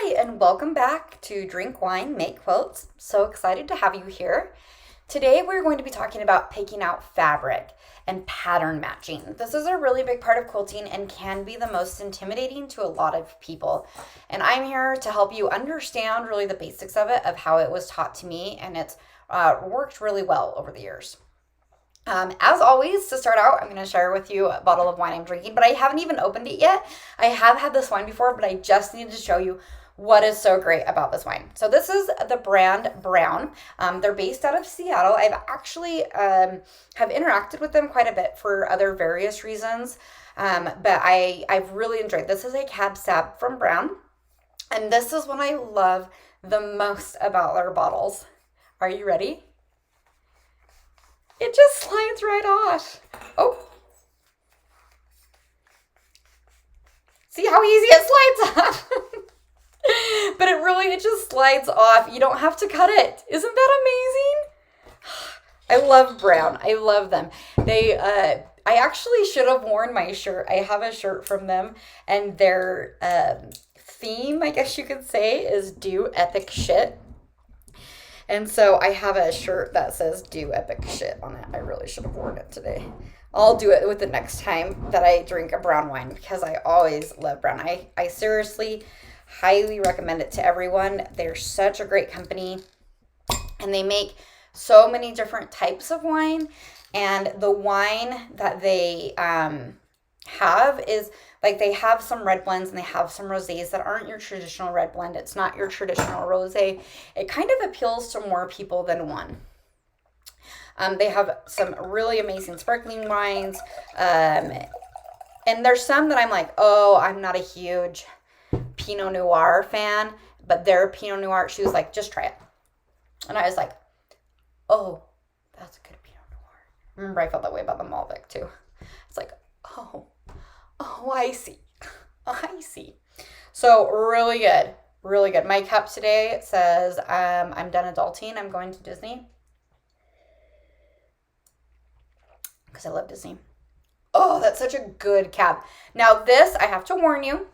Hi, and welcome back to Drink Wine, Make Quilts. So excited to have you here. Today, we're going to be talking about picking out fabric and pattern matching. This is a really big part of quilting and can be the most intimidating to a lot of people. And I'm here to help you understand really the basics of it, of how it was taught to me, and it's worked really well over the years. As always, to start out, I'm going to share with you a bottle of wine I'm drinking, but I haven't even opened it yet. I have had this wine before, but I just needed to show you what is so great about this wine. So this is the brand Brown. They're based out of Seattle. I've actually have interacted with them quite a bit for other various reasons, but I've really enjoyed. This is a Cab Sauv from Brown, and this is what I love the most about their bottles. Are you ready? It just slides right off. Oh. See how easy it slides off? But it just slides off. You don't have to cut it. Isn't that amazing? I love Brown. I love them. I actually should have worn my shirt. I have a shirt from them, and their theme, I guess you could say, is do epic shit. And so I have a shirt that says do epic shit on it. I really should have worn it today. I'll do it with the next time that I drink a brown wine because I always love brown. I seriously highly recommend it to everyone. They're such a great company and they make so many different types of wine. And the wine that they have is like they have some red blends and they have some rosés that aren't your traditional red blend. It's not your traditional rosé. It kind of appeals to more people than one. They have some really amazing sparkling wines. And there's some that I'm like, oh, I'm not a huge Pinot Noir fan, but their Pinot Noir, she was like, just try it. And I was like, oh, that's a good Pinot Noir. Remember, I felt that way about the Malbec too. It's like, oh, I see. I see. So really good. Really good. My cup today says, I'm done adulting. I'm going to Disney. Because I love Disney. Oh, that's such a good cab. Now this, I have to warn you,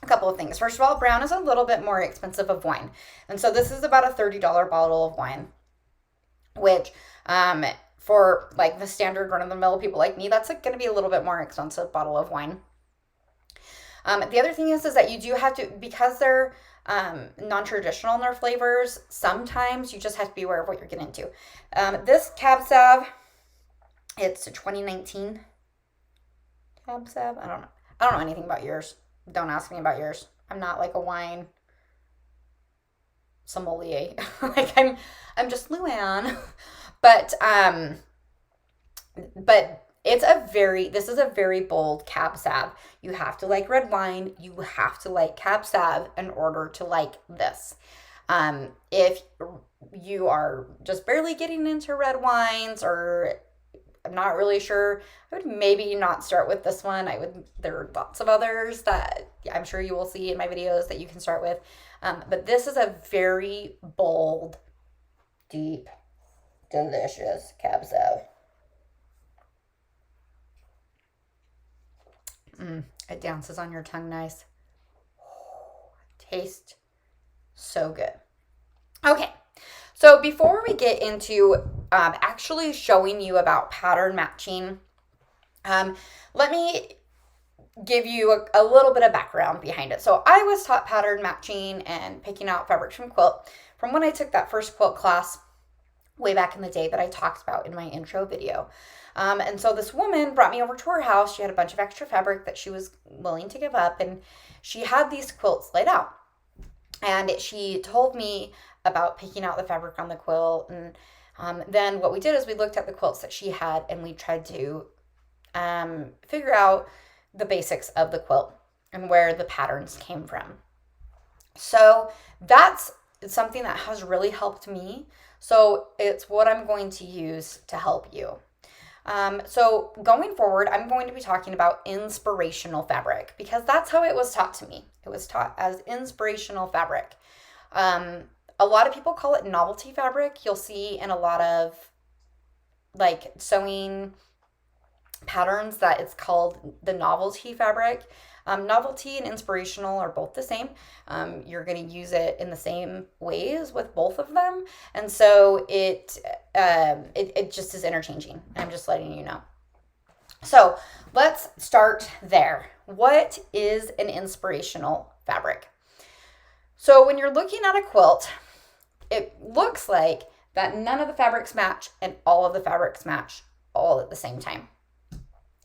a couple of things. First of all, Brown is a little bit more expensive of wine. And so this is about a $30 bottle of wine, which for like the standard run-of-the-mill people like me, that's going to be a little bit more expensive bottle of wine. The other thing is that you do have to, because they're non-traditional in their flavors, sometimes you just have to be aware of what you're getting into. This Cab Sauv, it's a 2019 Cab Sauv. I don't know anything about yours. Don't ask me about yours. I'm not like a wine sommelier. Like I'm just Luann. But this is a very bold Cab Sauv. You have to like red wine. You have to like Cab Sauv in order to like this. If you are just barely getting into red wines or I'm not really sure, I would maybe not start with this one. There are lots of others that I'm sure you will see in my videos that you can start with. But this is a very bold, deep, delicious Cab Sauv. It dances on your tongue nice. Tastes so good. Okay, so before we get into actually showing you about pattern matching, let me give you a little bit of background behind it. So I was taught pattern matching and picking out fabrics from quilt from when I took that first quilt class way back in the day that I talked about in my intro video. And so this woman brought me over to her house. She had a bunch of extra fabric that she was willing to give up, and she had these quilts laid out. And she told me about picking out the fabric on the quilt. And then what we did is we looked at the quilts that she had, and we tried to figure out the basics of the quilt and where the patterns came from. So that's something that has really helped me. So it's what I'm going to use to help you. So going forward, I'm going to be talking about inspirational fabric because that's how it was taught to me. It was taught as inspirational fabric. A lot of people call it novelty fabric. You'll see in a lot of like sewing patterns that it's called the novelty fabric. Novelty and inspirational are both the same. You're going to use it in the same ways with both of them. And so it just is interchanging. I'm just letting you know. So let's start there. What is an inspirational fabric? So when you're looking at a quilt, it looks like that none of the fabrics match and all of the fabrics match all at the same time.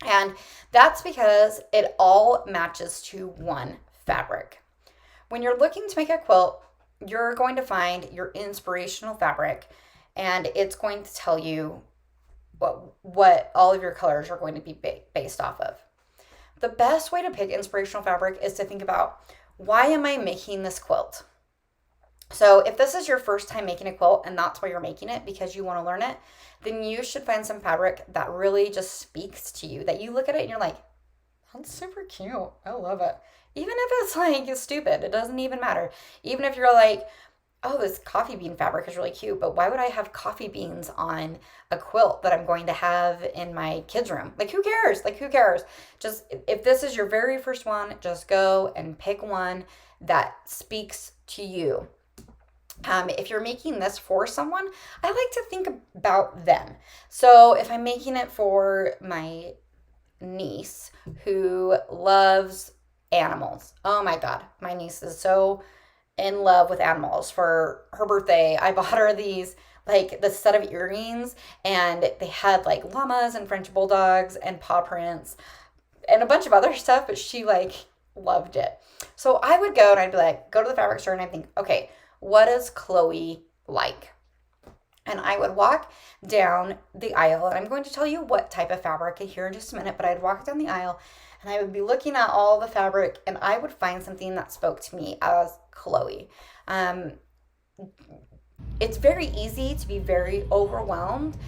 And that's because it all matches to one fabric. When you're looking to make a quilt, you're going to find your inspirational fabric, and it's going to tell you what all of your colors are going to be based off of. The best way to pick inspirational fabric is to think about, why am I making this quilt? So if this is your first time making a quilt and that's why you're making it because you want to learn it, then you should find some fabric that really just speaks to you, that you look at it and you're like, that's super cute. I love it. Even if it's like stupid, it doesn't even matter. Even if you're like, oh, this coffee bean fabric is really cute, but why would I have coffee beans on a quilt that I'm going to have in my kids' room? Like, who cares? Like, who cares? Just, if this is your very first one, just go and pick one that speaks to you. If you're making this for someone, I like to think about them. So if I'm making it for my niece who loves animals, oh my God, my niece is so in love with animals. For her birthday, I bought her these, like, this set of earrings, and they had like llamas and French bulldogs and paw prints and a bunch of other stuff, but she like loved it. So I would go and I'd be like, go to the fabric store and I'd think, okay, what is Chloe like? And I would walk down the aisle, and I'm going to tell you what type of fabric here in just a minute, but I'd walk down the aisle and I would be looking at all the fabric, and I would find something that spoke to me as Chloe. It's very easy to be very overwhelmed.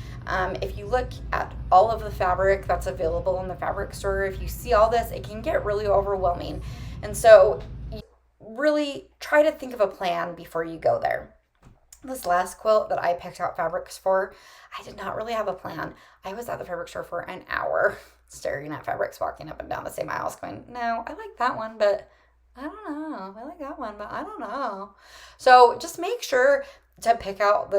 If you look at all of the fabric that's available in the fabric store, if you see all this, it can get really overwhelming. And so you really try to think of a plan before you go there. This last quilt that I picked out fabrics for, I did not really have a plan. I was at the fabric store for an hour staring at fabrics, walking up and down the same aisles going, no, I like that one, but I don't know. I like that one, but I don't know. So just make sure to pick out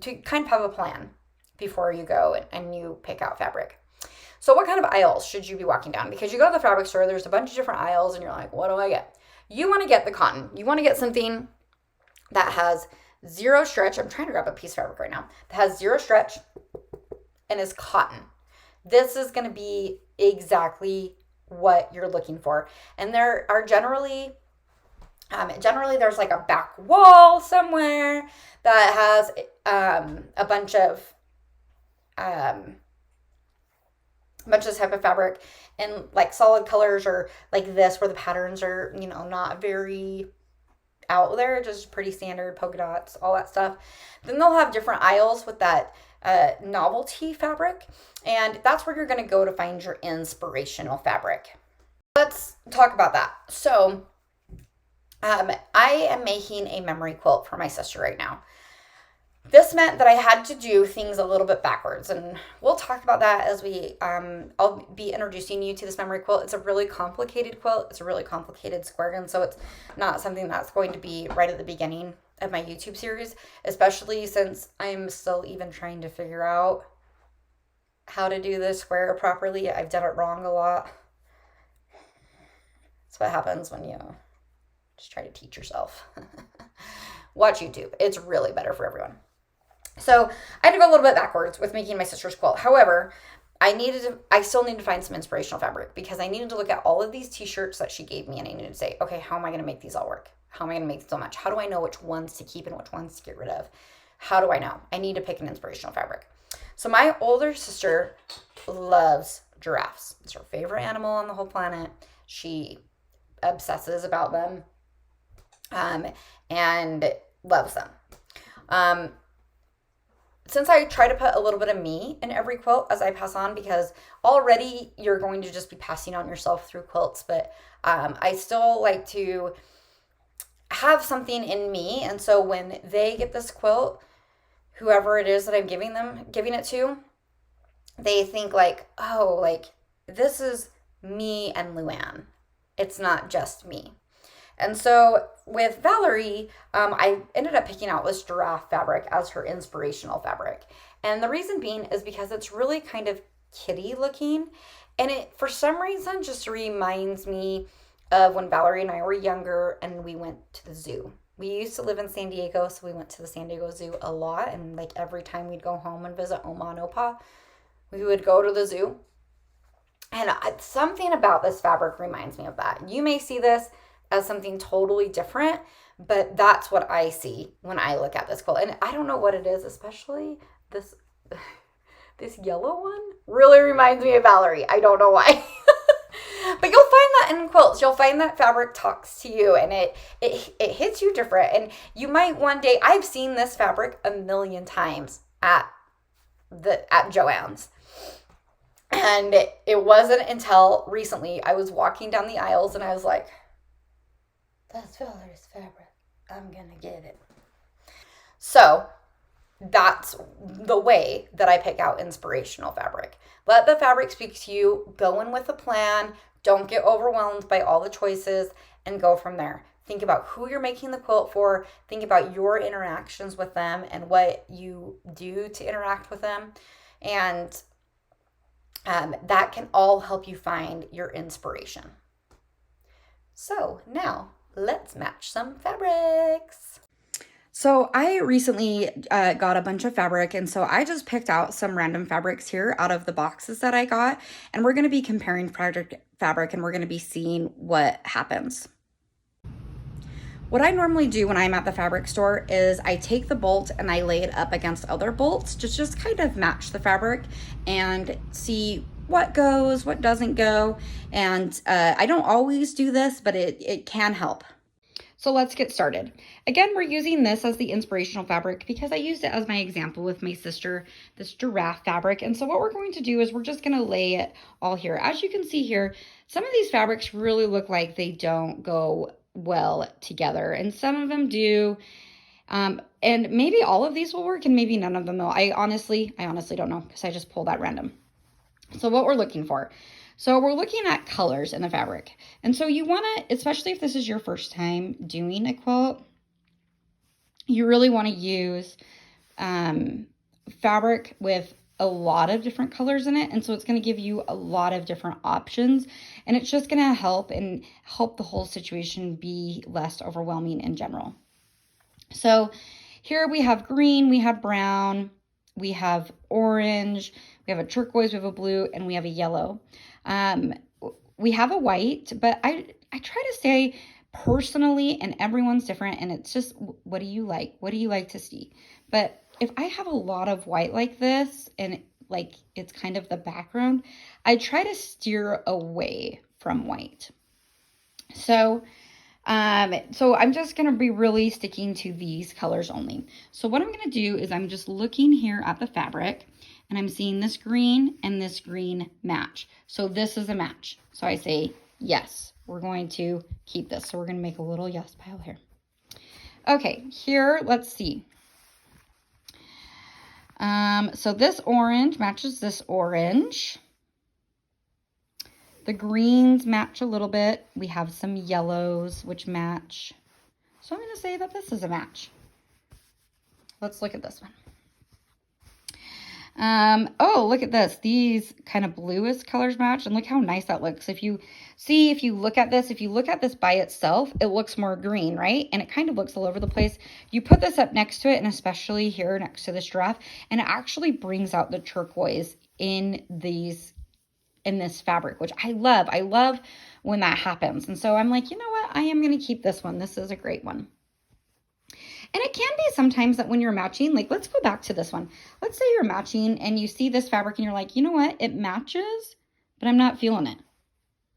to kind of have a plan before you go and you pick out fabric. So what kind of aisles should you be walking down? Because you go to the fabric store, there's a bunch of different aisles, and you're like, what do I get? You want to get the cotton. You want to get something that has zero stretch. I'm trying to grab a piece of fabric right now that has zero stretch and is cotton. This is going to be exactly what you're looking for. And there are generally there's like a back wall somewhere that has a bunch of type of fabric in like solid colors, or like this where the patterns are, not very out there, just pretty standard polka dots, all that stuff. Then they'll have different aisles with that novelty fabric, and that's where you're going to go to find your inspirational fabric. Let's talk about that. So I am making a memory quilt for my sister right now. This meant that I had to do things a little bit backwards, and we'll talk about that as I'll be introducing you to this memory quilt. It's a really complicated quilt. It's a really complicated square gun, so it's not something that's going to be right at the beginning of my YouTube series, especially since I'm still even trying to figure out how to do this square properly. I've done it wrong a lot. That's what happens when you just try to teach yourself. Watch YouTube. It's really better for everyone. So I had to go a little bit backwards with making my sister's quilt. However, I still need to find some inspirational fabric, because I needed to look at all of these t-shirts that she gave me, and I needed to say, okay, how am I going to make these all work? How am I going to make so much? How do I know which ones to keep and which ones to get rid of? How do I know? I need to pick an inspirational fabric. So my older sister loves giraffes. It's her favorite animal on the whole planet. She obsesses about them and loves them. Since I try to put a little bit of me in every quilt as I pass on, because already you're going to just be passing on yourself through quilts, but I still like to have something in me. And so when they get this quilt, whoever it is that I'm giving it to, they think like, oh, like this is me and Luann. It's not just me. And so with Valerie, I ended up picking out this giraffe fabric as her inspirational fabric. And the reason being is because it's really kind of kitty looking. And it, for some reason, just reminds me of when Valerie and I were younger and we went to the zoo. We used to live in San Diego, so we went to the San Diego Zoo a lot. And like every time we'd go home and visit Oma and Opa, we would go to the zoo. And something about this fabric reminds me of that. You may see this as something totally different, but that's what I see when I look at this quilt. And I don't know what it is, especially this this yellow one really reminds me of Valerie. I don't know why. But you'll find that in quilts. You'll find that fabric talks to you and it hits you different. And you might one day, I've seen this fabric a million times at Joann's. And it wasn't until recently I was walking down the aisles and I was like, that's Valerie's fabric. I'm gonna get it. So that's the way that I pick out inspirational fabric. Let the fabric speak to you. Go in with a plan. Don't get overwhelmed by all the choices and go from there. Think about who you're making the quilt for. Think about your interactions with them and what you do to interact with them. And that can all help you find your inspiration. So now let's match some fabrics. So I recently got a bunch of fabric, and so I just picked out some random fabrics here out of the boxes that I got, and we're going to be comparing fabric and we're going to be seeing what happens. What I normally do when I'm at the fabric store is I take the bolt and I lay it up against other bolts to just kind of match the fabric and see what goes, what doesn't go. And I don't always do this, but it can help. So let's get started. Again, we're using this as the inspirational fabric because I used it as my example with my sister, this giraffe fabric. And so what we're going to do is we're just going to lay it all here. As you can see here, some of these fabrics really look like they don't go well together, and some of them do. And maybe all of these will work and maybe none of them will. I honestly don't know because I just pulled that random. So what we're looking for. So we're looking at colors in the fabric. And so you want to, especially if this is your first time doing a quilt, you really want to use fabric with a lot of different colors in it. And so it's going to give you a lot of different options. And it's just going to help the whole situation be less overwhelming in general. So here we have green, we have brown, we have orange, we have a turquoise, we have a blue, and we have a yellow. We have a white, but I try to say personally, and everyone's different, and it's just, what do you like? What do you like to see? But if I have a lot of white like this, and like it's kind of the background, I try to steer away from white. So I'm just going to be really sticking to these colors only. So what I'm going to do is I'm just looking here at the fabric and I'm seeing this green and this green match. So this is a match. So I say, yes, we're going to keep this. So we're going to make a little yes pile here. Okay, here, let's see. So this orange matches this orange. The greens match a little bit. We have some yellows which match. So I'm going to say that this is a match. Let's look at this one. Oh, look at this. These kind of bluish colors match, and look how nice that looks. If you look at this by itself, it looks more green, right? And it kind of looks all over the place. You put this up next to it, and especially here next to this giraffe, and it actually brings out the turquoise in this fabric, which I love. I love when that happens. And so I'm like, you know what? I am going to keep this one. This is a great one. And it can be sometimes that when you're matching, like, let's go back to this one. Let's say you're matching and you see this fabric and you're like, you know what? It matches, but I'm not feeling it.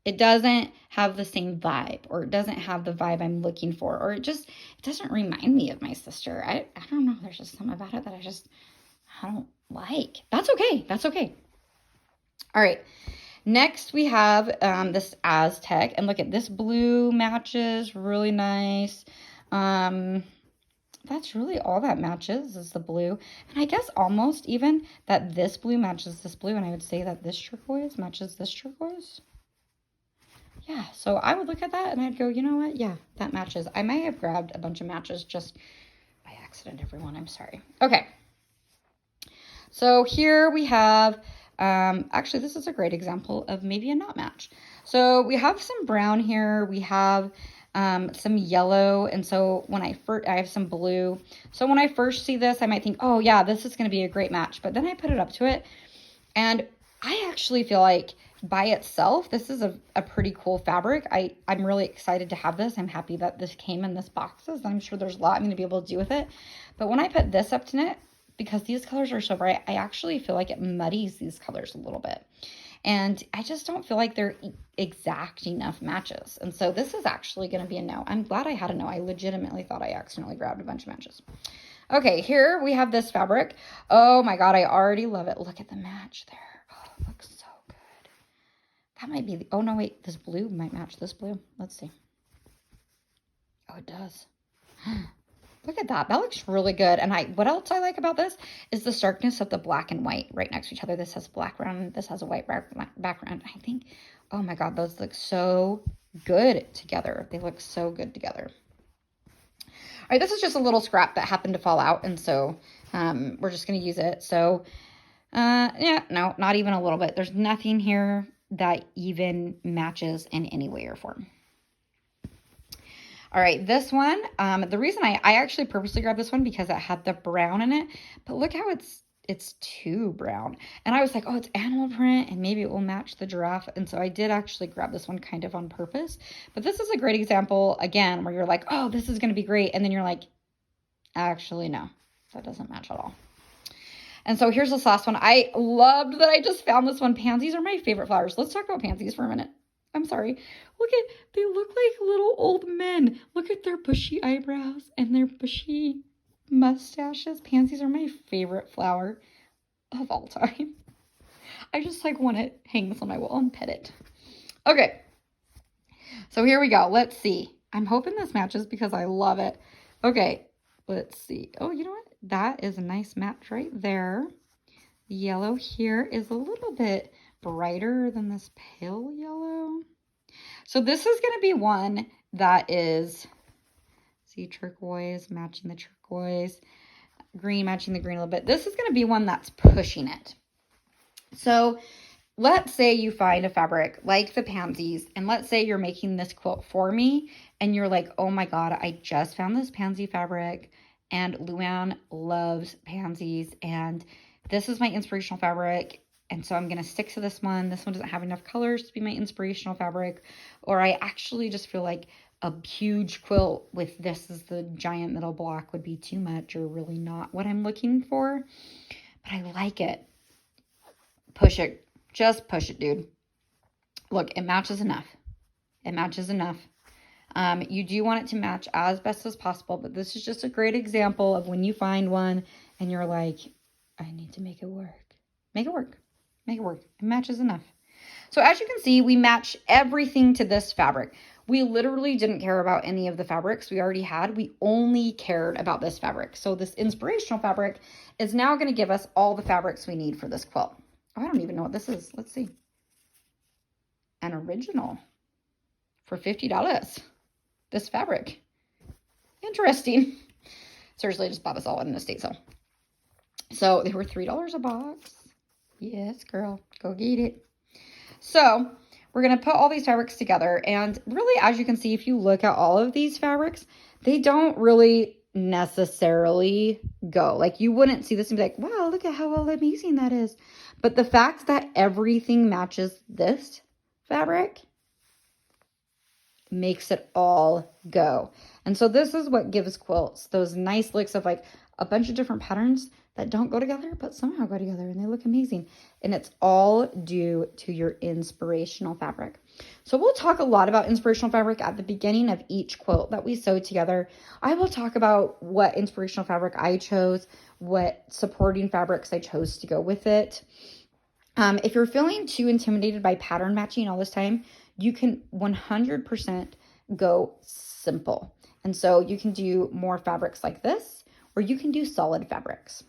It doesn't have the same vibe, or it doesn't have the vibe I'm looking for, or it doesn't remind me of my sister. I don't know. There's just something about it that I don't like. That's okay. That's okay. All right. Next, we have this Aztec. And look at this blue matches really nice. That's really all that matches is the blue. And I guess almost even that this blue matches this blue. And I would say that this turquoise matches this turquoise. Yeah, so I would look at that and I'd go, you know what? Yeah, that matches. I may have grabbed a bunch of matches just by accident, everyone. I'm sorry. Okay. So here we have, actually, this is a great example of maybe a not match. So we have some brown here. We have some yellow. And so when I have some blue. So when I first see this, I might think, oh yeah, this is going to be a great match. But then I put it up to it. And I actually feel like by itself, this is a pretty cool fabric. I'm really excited to have this. I'm happy that this came in this boxes. I'm sure there's a lot I'm going to be able to do with it. But when I put this up to knit, because these colors are so bright, I actually feel like it muddies these colors a little bit. And I just don't feel like they're exact enough matches. And so this is actually going to be a no. I'm glad I had a no. I legitimately thought I accidentally grabbed a bunch of matches. Okay, here we have this fabric. Oh my God, I already love it. Look at the match there. Oh, it looks so good. That might be the, oh no, wait, this blue might match this blue. Let's see. Oh, it does. Look at that. That looks really good. And what else I like about this is the starkness of the black and white right next to each other. This has black background. This has a white background. I think, oh my God, those look so good together. They look so good together. All right, this is just a little scrap that happened to fall out. And so we're just going to use it. So yeah, no, not even a little bit. There's nothing here that even matches in any way or form. All right, this one, the reason I actually purposely grabbed this one because it had the brown in it, but look how it's too brown. And I was like, oh, it's animal print and maybe it will match the giraffe. And so I did actually grab this one kind of on purpose. But this is a great example, again, where you're like, oh, this is going to be great. And then you're like, actually, no, that doesn't match at all. And so here's this last one. I loved that I just found this one. Pansies are my favorite flowers. Let's talk about pansies for a minute. I'm sorry. They look like little old men. Look at their bushy eyebrows and their bushy mustaches. Pansies are my favorite flower of all time. I just want to hang this on my wall and pet it. Okay. So here we go. Let's see. I'm hoping this matches because I love it. Okay. Let's see. Oh, you know what? That is a nice match right there. The yellow here is a little bit brighter than this pale yellow. So this is going to be one that is, see, turquoise matching the turquoise, green matching the green a little bit. This is going to be one that's pushing it. So let's say you find a fabric like the pansies, and let's say you're making this quilt for me, and you're like, oh my God, I just found this pansy fabric, and Luann loves pansies, and this is my inspirational fabric. And so I'm going to stick to this one. This one doesn't have enough colors to be my inspirational fabric. Or I actually just feel like a huge quilt with this as the giant middle block would be too much or really not what I'm looking for. But I like it. Push it. Just push it, dude. Look, it matches enough. It matches enough. You do want it to match as best as possible. But this is just a great example of when you find one and you're like, I need to make it work. Make it work. Make it work. It matches enough. So as you can see, we match everything to this fabric. We literally didn't care about any of the fabrics we already had. We only cared about this fabric. So this inspirational fabric is now going to give us all the fabrics we need for this quilt. Oh, I don't even know what this is. Let's see. An original for $50. This fabric. Interesting. Seriously, I just bought this all in an estate sale. So they were $3 a box. Yes, girl, go get it. So we're going to put all these fabrics together. And really, as you can see, if you look at all of these fabrics, they don't really necessarily go. Like you wouldn't see this and be like, wow, look at how amazing that is. But the fact that everything matches this fabric makes it all go. And so this is what gives quilts those nice looks of like a bunch of different patterns that don't go together, but somehow go together and they look amazing. And it's all due to your inspirational fabric. So we'll talk a lot about inspirational fabric at the beginning of each quilt that we sew together. I will talk about what inspirational fabric I chose, what supporting fabrics I chose to go with it. If you're feeling too intimidated by pattern matching all this time, you can 100% go simple. And so you can do more fabrics like this, or you can do solid fabrics.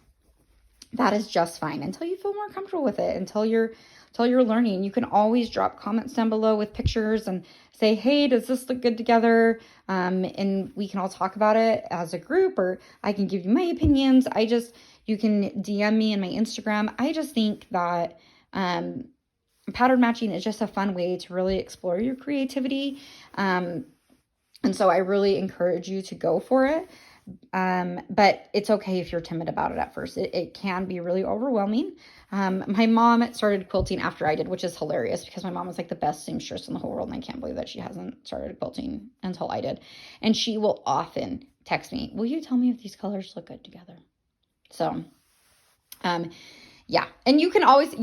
that is just fine until you feel more comfortable with it, until you're learning. You can always drop comments down below with pictures and say, hey, does this look good together? And we can all talk about it as a group, or I can give you my opinions. You can DM me in my Instagram. I just think that pattern matching is just a fun way to really explore your creativity. And so I really encourage you to go for it. But it's okay if you're timid about it at first. It can be really overwhelming. My mom started quilting after I did, which is hilarious because my mom was like the best seamstress in the whole world. And I can't believe that she hasn't started quilting until I did. And she will often text me, will you tell me if these colors look good together? So, yeah. And you can always,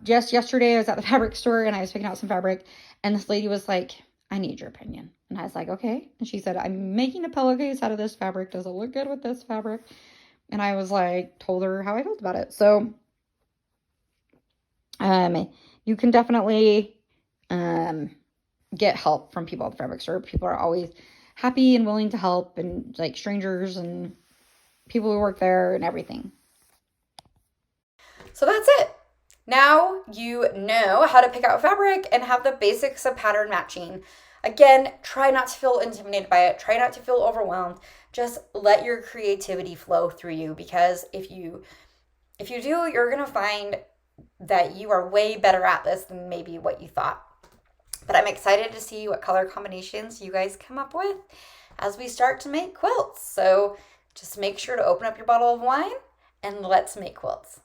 just yesterday I was at the fabric store and I was picking out some fabric and this lady was like, I need your opinion. And I was like, okay. And she said, I'm making a pillowcase out of this fabric. Does it look good with this fabric? And I was like, told her how I felt about it. So, you can definitely, get help from people at the fabric store. People are always happy and willing to help, and like strangers and people who work there and everything. So that's it. Now you know how to pick out fabric and have the basics of pattern matching. Again, try not to feel intimidated by it. Try not to feel overwhelmed. Just let your creativity flow through you, because if you do, you're going to find that you are way better at this than maybe what you thought. But I'm excited to see what color combinations you guys come up with as we start to make quilts. So just make sure to open up your bottle of wine and let's make quilts.